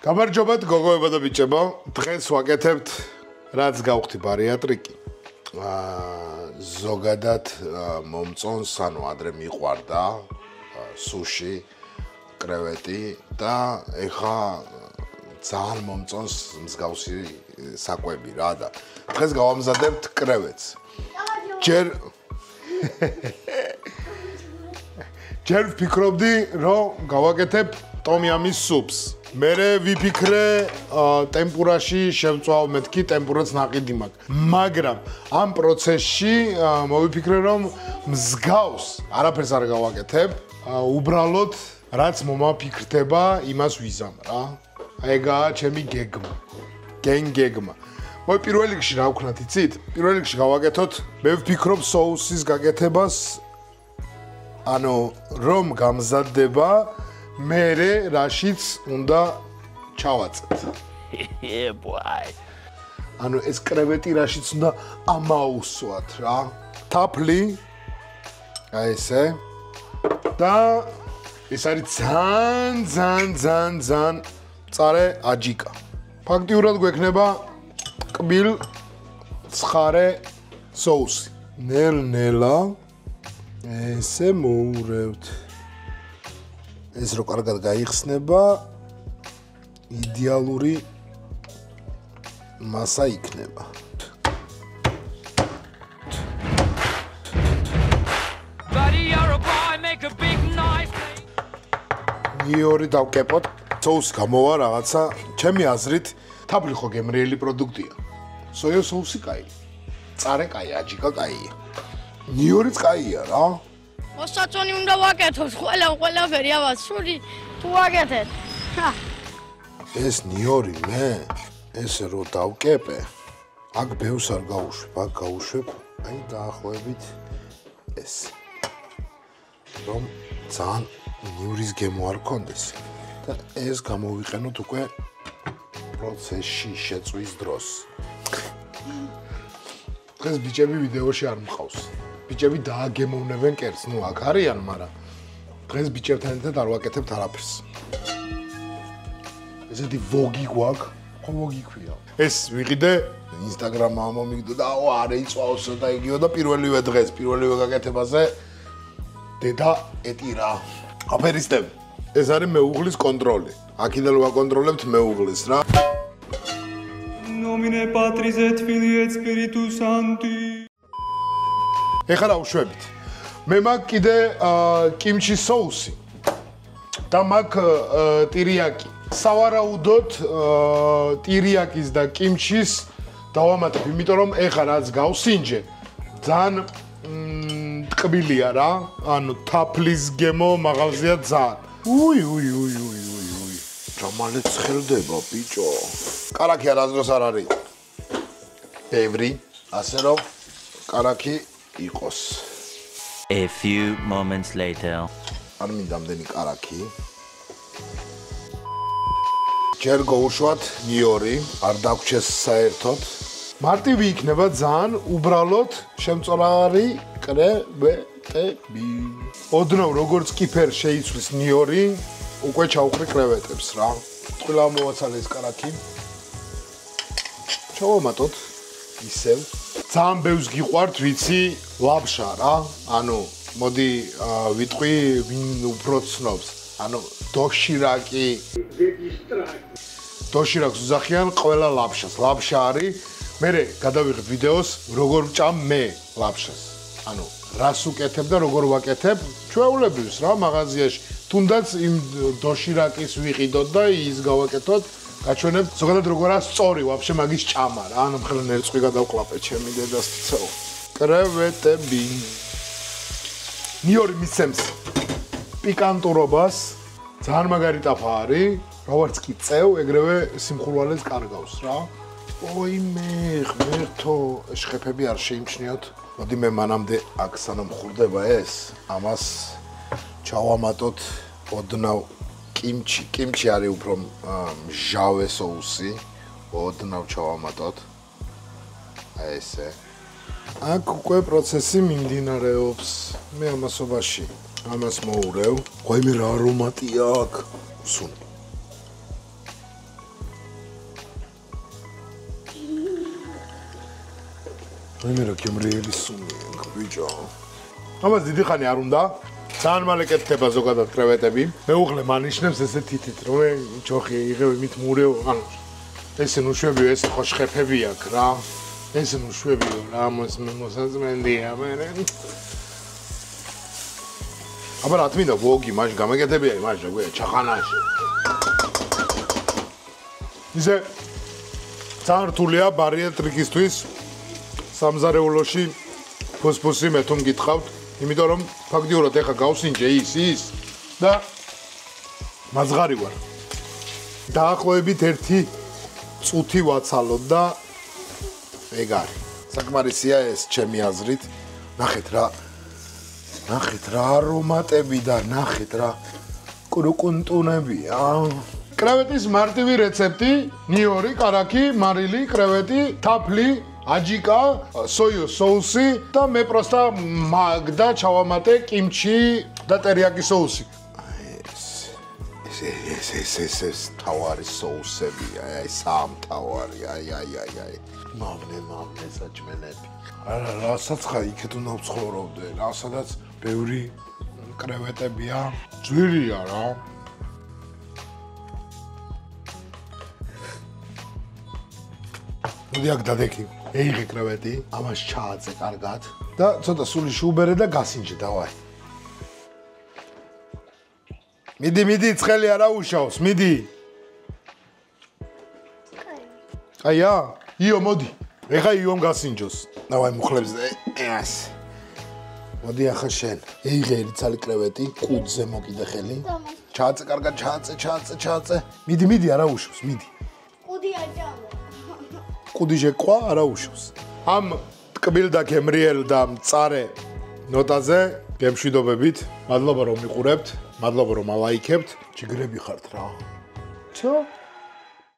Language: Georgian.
გამარჯობათ გოგოებო და ბიჭებო, დღეს ვაკეთებთ რაც გავხდი ბარიატრიკი. ზოგადად მომწონს, ანუ ადრე მიყვარდა სუში, კრევეტი და ეხა ძალიან მომწონს მსგავსი საკვები რა და დღეს გავამზადებთ კრევეტს. ჯერ ვფიქრობდი, რომ გავაკეთებ ტომიამის სუპს. მერე ვიფიქრე ტემპურაში შევწვავ მეთქი ტემპურაც ნაყიდი მაქვს. მაგრამ ამ პროცესში მოვიფიქრე რომ მსგავს არაფერს არ გავაკეთებ. უბრალოდ რაც მომაფიქრდება, იმას ვიზამ რა. ეგაა ჩემი გეგმა. გეგმა. მოი პირველ რიგში რა ვქნათ იცით? პირველ რიგში გავაკეთოთ, მე ვფიქრობ соуსის გაკეთებას. ანუ რომ გამზადდება მერე რაშიც უნდა ჩავაწეთ. boy. ანუ ეს კრევეტი რაშიც უნდა ამაუსვათ რა. თაფლი აი ესე. და ეს არის ძალიან მწარე აჯიკა. ფაქტიურად გვექნება კბილ ცხარე соуსი. ნელ-ნელა ესე მოურევთ. ეს რო კარგად გაიხსნება, იდეალური მასა იქნება. ნიორი დავკეპოთ. соуს გამოვა რაღაცა, ჩემი აზრით, თაფლი ხო გემრიელი პროდუქტია. სოიო соуსი კაი. მწარე კაი, აჯიკა კაია. ნიორიც კაია რა. მოსაწონი უნდა ვაკეთოთ, ყველაფერი ავას, სული თუ ვაკეთეთ. ეს ნიორი მე, ესე რო დავკეპე, აქ ბევრს არ გავუშვებ, აქ გავუშვებ, აი დაახლოებით ეს. რომ ძალიან ნიურის გემო არ კონდეს და ეს გამოვიყენოთ უკვე პროცესში შეწვის დროს. დღეს ბიჭები ვიდეოში არ მყავს. ბიჭები დააგემოვნებენ კერს, ნუ აქ არიან, მაგრამ დღეს ბიჭებთან ერთად არ ვაკეთებთ არაფერს. ესეთი ვოგი გვაქვს, ხო ვოგი ქვია. ეს ვიყიდე ინსტაგრამმა მომიგდო და არ ეწვავსო და იგიო და პირველივე დღეს, პირველივე გაკეთებაზე დედა ეტირა. აფერისტები. ეს არის მეუღლის კონტროლი. აქედან ვაკონტროლებთ მეუღლის რა. Nomine Patris et Filii et Spiritus Sancti. ეხლა რა უშვებით? მე მაქვს კიდე კიმჩის соуსი და მაქვს ტირიაკი. სავარაუდოდ ტირიაკის და კიმჩის დავამატებ, იმიტომ რომ ეხლა რაც გავსინჯე, ძალიან ტკბილია რა, ანუ თაფლის გემო მაღალზეა ძალიან. უი. ჯამალე ცხელდება ბიჭო. კარაქი არასდროს არ არის. ბევრი, ასე რომ კარაქი იყოს. A few moments later. არ მინდა ამდენი კარაქი. ჯერ გოუშვათ ნიორი, არ დაგვრჩეს საერთოდ. მარტივი იქნება ძალიან, უბრალოდ შემწოლარი კრევეტები. ოდნავ როგორც კიფერ შეიცვლის ნიორი, უკვე ჩავყრი კრევეტებს რა. ყველა მოვაცალე ეს კარაქი. ჩავამატოთ ისევ. ძალიან ბევრს გიყვართ, ვიცი, ლაფშა რა. ანუ მოდი ვიტყვი ვინ უფრო ცნობს. ანუ დოშირაკი. დოშირაკს უძახიან ყველა ლაფშას. ლაფშა არის. მერე გადავიღებ ვიდეოს, როგორ ვჭამ მე ლაფშას. ანუ რას უკეთებ და როგორ ვაკეთებ? ჩვეულებრივს რა მაღაზიაში. თუნდაც იმ დოშირაკის ვიყიდოთ და ის გავაკეთოთ. გაჩვენებ ზოგადად როგორაა სწორი ვაფშე მაგის ჭამა რა. ანუ მხოლოდ ნერწყვი გადავკლაპე ჩემი დედას თცეო. კრევეტები. ნიორი მისცემს პიკანტურობას. ძალიან მაგარი ტაფა არის. როგორც კი წევ, ეგრევე სიმხურვალეს კარგავს რა. ოი მერტო, შეხებები არ შეიმჩნიოთ. მოდი მე მანამდე აქ სანამ ხურდება ეს, ამას ჩავამატოთ ოდნავ კიმჩი არის უფრო მჟავე соуსი, ოდნავ ჩავამატოთ. აი ესე. აქ უკვე პროცესი მიმდინარეობს. მე ამასობაში ამას მოურევ. ყოი მე რა არომატია აქ. სულ. მე რა გემრიელი სუნი ბიჭო. ამას დიდი ხანი არ უნდა. ძალიან მალე კეთდება ზოგადად კრევეტები. მეუღლე მანიშნებს ესე თითით, რომ ჯოხი იღები მით მურეო, ანუ ესე ნუშვებიო, ეს ხო შეხები აქვს რა. ესე ნუშვებიო რა, მოსაზმენდია მე. აბა რა თქმა უნდა, ვოგი მაშინ გამეკეთებია, მაშინ გვია ჩახანაში. ისე ძალიან რთულია ბარიატრიკისთვის სამზარეულოში ფოსფოსი მე თომ გითხავთ, იმიტომ რომ ფაქტიურად ეხა გავსინჯე ის და მაზღარი ვარ. დაახლოებით 1 წუთი ვაცალოთ და ეგ არის. საკმარისია ეს ჩემი აზრით. ნახეთ რა არომატები და ნახეთ რა კრუკუნტუნებია. კრევეტის მარტივი რეცეპტი: ნიორი, კარაქი, მარილი, კრევეტი, თაფლი, აჯიკა, სოიო соуსი და მე პროსტა მაგდა ჩავამატე კიმჩი და ტერიაკი соуსი. ეს თავარი соуსებია, აი სამთავარი, აი. მამნე საჭმელები. არა, რასაც ხა იქეთ უნდა ვცხოვრობდე, რა სადაც ბევრი კრევეტებია, ძვირია რა. მოდი აქ დადექი. ეიღე კრევეტი, ამას ჩააწე კარგად და ცოტა სული შუბერე და გასინჯე, დავაი. მიდი, ცხელი არა უშავს, მიდი. აია, იო მოდი. ეხა იომ გასინჯოს. დავაი მუხლებს ეს. მოდი ახლა შენ. ეიღე ერთცალი კრევეტი, კუდზე მოკიდე ხელი. ჩააწე კარგად, ჩააწე. მიდი, არა უშავს, მიდი. კუდი აჭამო. კუდი შეყვა არა უშავს. ამ ტკბილ და გემრიელ და მწარე ნოტაზე გემშვიდობებით. მადლობა რომ მიყურებთ, მადლობა რომ ალაიქებთ. ჯიგრები ხართ რა. ჩო